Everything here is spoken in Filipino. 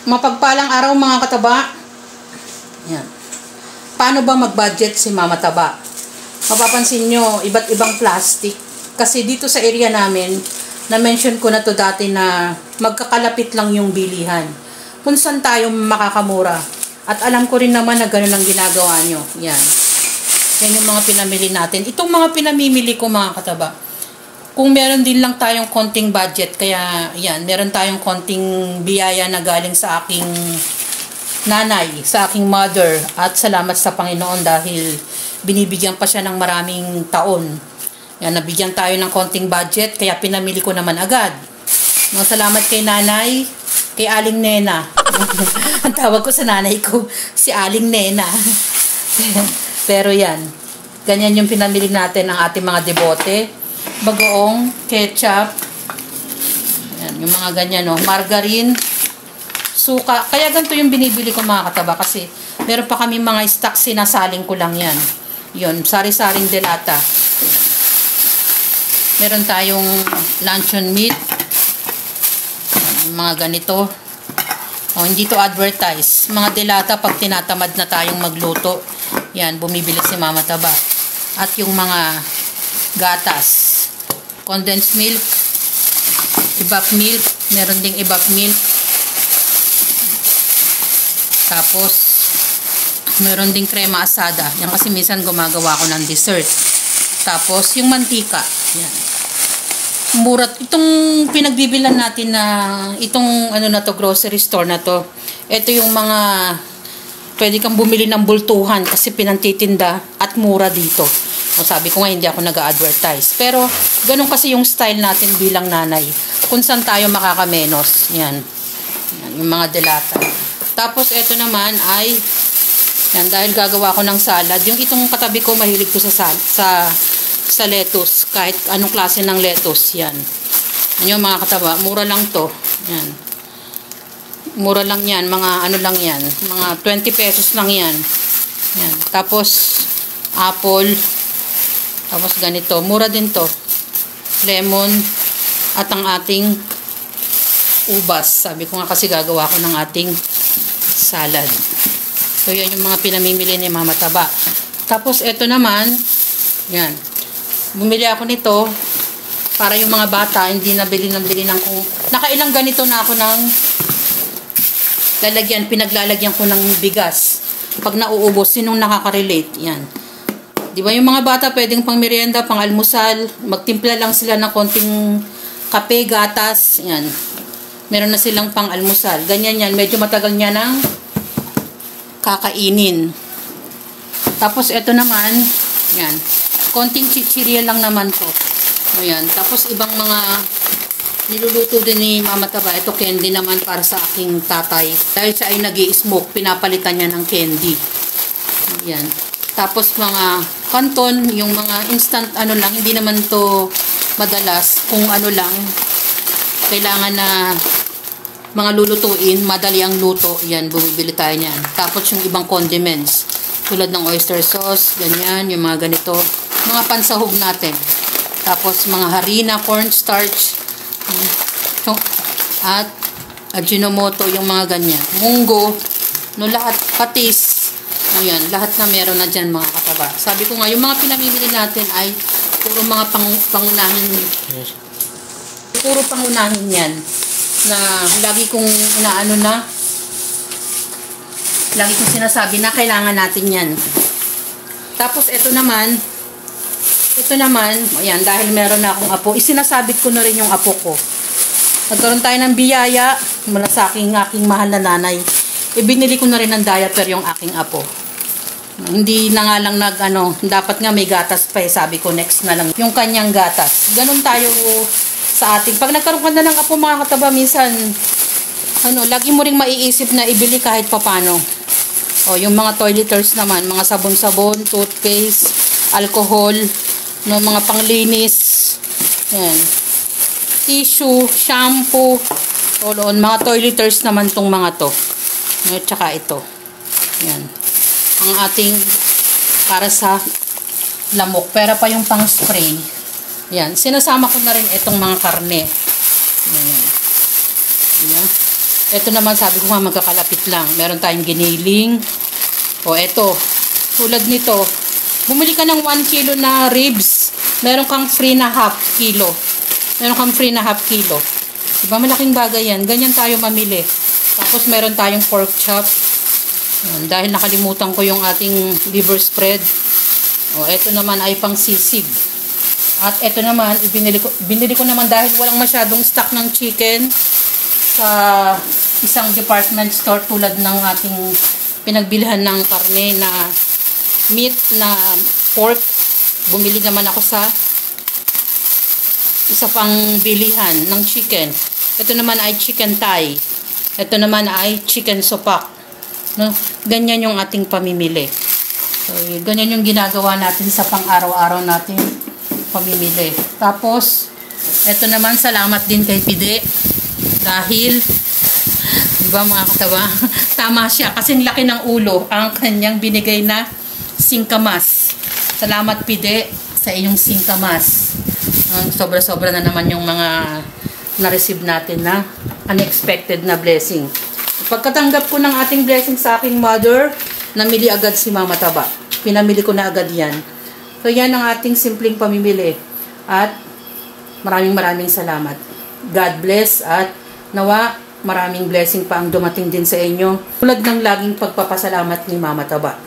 Mapagpalang araw mga kataba. Yan. Paano ba mag-budget si Mama Taba? Mapapansin nyo, iba't ibang plastic. Kasi dito sa area namin, na-mention ko na to dati na magkakalapit lang yung bilihan. Kung saan tayo makakamura. At alam ko rin naman na ganun ang ginagawa nyo. Yan. Yan yung mga pinamili natin. Itong mga pinamimili ko mga kataba. Kung meron din lang tayong konting budget, kaya yan, meron tayong konting biyaya na galing sa aking nanay, sa aking mother, at salamat sa Panginoon dahil binibigyan pa siya ng maraming taon. Yan, nabigyan tayo ng konting budget, kaya pinamili ko naman agad. No, salamat kay nanay, kay Aling Nena. Ang tawag ko sa nanay ko, si Aling Nena. Pero yan, ganyan yung pinamili natin ng ating mga debote. Bagoong, ketchup, yan, yung mga ganyan, no? Margarine, suka. Kaya ganito yung binibili ko mga kataba kasi meron pa kami mga stock, sinasaling ko lang yan. Yun, sari-saring delata. Meron tayong luncheon meat. Yan, yung mga ganito. O, hindi to advertise. Mga delata pag tinatamad na tayong magluto. Yan, bumibili si Mama Taba. At yung mga gatas. Condensed milk, evap milk, meron ding evap milk. Tapos, meron ding krema asada. Yan kasi minsan gumagawa ko ng dessert. Tapos, yung mantika. Yan. Mura. Itong pinagbibilan natin na, itong ano na to, grocery store na to. Ito yung mga, pwede kang bumili ng bultuhan kasi pinantitinda at mura dito. O sabi ko nga, hindi ako nag-advertise. Pero, ganun kasi yung style natin bilang nanay. Kung saan tayo makakamenos. Yan. Yan, yung mga delata. Tapos, ito naman ay, yan, dahil gagawa ko ng salad. Yung itong katabi ko, mahilig ko sa lettuce. Kahit anong klase ng lettuce. Yan. Yan yung mga kataba. Mura lang to. Yan. Mura lang yan. Mga ano lang yan. Mga 20 pesos lang yan. Yan. Tapos, apple. Tapos ganito, mura din to. Lemon at ang ating ubas. Sabi ko nga kasi gagawa ko ng ating salad. So yan yung mga pinamimili ni Mama Taba. Tapos ito naman, yan. Bumili ako nito para yung mga bata hindi nabili ng kung nakailang ganito na ako ng lalagyan, pinaglalagyan ko ng bigas. Pag nauubos, sinong nakaka-relate? Yan. Di ba yung mga bata pwedeng pang merienda, pang almusal, magtimpla lang sila ng konting kape, gatas, yan. Meron na silang pang almusal. Ganyan yan, medyo matagal niya ng kakainin. Tapos ito naman, yan. Konting chichirya lang naman to. Ayan. Tapos ibang mga niluluto din ni Mama Taba. Ito candy naman para sa aking tatay. Dahil siya ay nag-i-smoke, pinapalitan niya ng candy. Ayan. Tapos mga kanton, yung mga instant ano lang, hindi naman to madalas, kung ano lang, kailangan na mga lulutuin, madali ang luto, yan, bumibili tayo niyan. Tapos yung ibang condiments, tulad ng oyster sauce, ganyan, yung mga ganito, mga pansahog natin. Tapos mga harina, cornstarch, at Ajinomoto, yung mga ganyan. Munggo, no, lahat, patis. Ayan, lahat na meron na dyan mga kataba. Sabi ko nga, yung mga pinamimili natin ay puro mga pangunahin. Puro pangunahin yan. Na lagi kong inaano na, lagi kong sinasabi na kailangan natin yan. Tapos ito naman, ayan, dahil meron na akong apo, isinasabit ko na rin yung apo ko. Nagkaroon tayo ng biyaya mula sa aking mahal na nanay. Ibinili ko na rin ng diaper yung aking apo. Hindi na nga lang dapat nga may gatas pa eh. Sabi ko next na lang yung kanyang gatas. Ganun tayo sa ating. Pag nagkaroon ka na ng apo mga kataba, minsan, lagi mo ring maiisip na ibili kahit papano. O, yung mga toileters naman, mga sabon-sabon, toothpaste, alcohol, no, mga panglinis, yan, tissue, shampoo, all on, mga toileters naman tong mga to. At saka ito. Yan. Ang ating para sa lamok. Pero pa yung pang spray. Yan. Sinasama ko na rin itong mga karne. Yan. Yan. Ito naman, sabi ko nga magkakalapit lang. Meron tayong giniling. O, ito. Tulad nito, bumili ka ng 1 kilo na ribs. Meron kang free na half kilo. Meron kang free na half kilo. Diba, malaking bagay yan. Ganyan tayo mamili. Tapos, meron tayong pork chop. Yan, dahil nakalimutan ko yung ating liver spread. O, ito naman ay pang sisig. At ito naman, binili ko naman dahil walang masyadong stock ng chicken sa isang department store tulad ng ating pinagbilihan ng karne na meat na pork. Bumili naman ako sa isa pang bilihan ng chicken. Ito naman ay chicken thigh. Ito naman ay chicken sopak. No? Ganyan yung ating pamimili. So, ganyan yung ginagawa natin sa pang-araw-araw natin pamimili. Tapos, ito naman, salamat din kay Pide. Dahil, di ba mga katawa, tama siya. Kasing laki ng ulo ang kanyang binigay na singkamas. Salamat Pide sa inyong singkamas. Sobra-sobra na naman yung mga na-receive natin na unexpected na blessing. Pagkatanggap ko ng ating blessing sa aking mother, namili agad si Mama Taba. Pinamili ko na agad yan. So yan ang ating simpleng pamimili. At maraming salamat. God bless at nawa maraming blessing pa ang dumating din sa inyo. Tulad ng laging pagpapasalamat ni Mama Taba.